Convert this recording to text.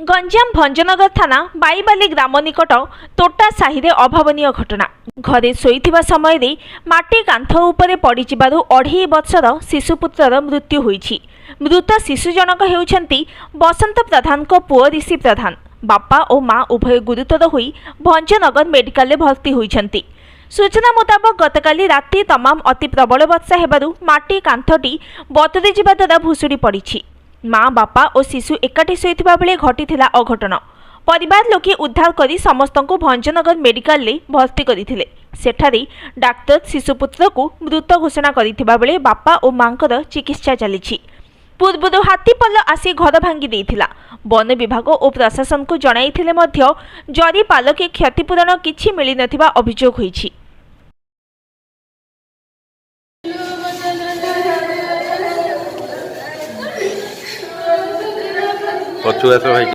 गंजाम भंजनगर थाना बाईबाली ग्राम निकट तोटा साहि अभावनीय घटना। घरे शोइथिबा समय रे माटी कांथ उपरे पड़ी जिबारु 2.5 वर्षर शिशुपुत्रर मृत्यु होईछि। मृत शिशु जनक हेउछन्ति बसंत प्रधान को पुओ ऋषि प्रधान। बापा और माँ उभय गुरुतर होई भंजनगर मेडिकल रे भर्ती होईछन्ति। सूचना मुताबक गतकाली राति तमाम अति प्रबल वर्षा हेबारु माटी कांथटी बतुरी जिबा द्वारा भुसुड़ी पड़िछि। माँ बापा और शिशु एकाठी शोइथिबा बेले घटिथिला अघटन। परिवार लोके उद्धार करी समस्तंकु भंजनगर मेडिकल रे भर्ती करिथिले। सेठारे डाक्टर शिशुपुत्र को मृत घोषणा करिथिबा बेले बापा और मांकर चिकित्सा चलिछि। पूर्वरु हाथीपल आसी घर भांगी देइथिला। वन विभाग और प्रशासन को जणाइथिले मध्य जरी पालके क्षतिपूरण किछि मिली नथिबा अभियोग होईछि। पछुआ सब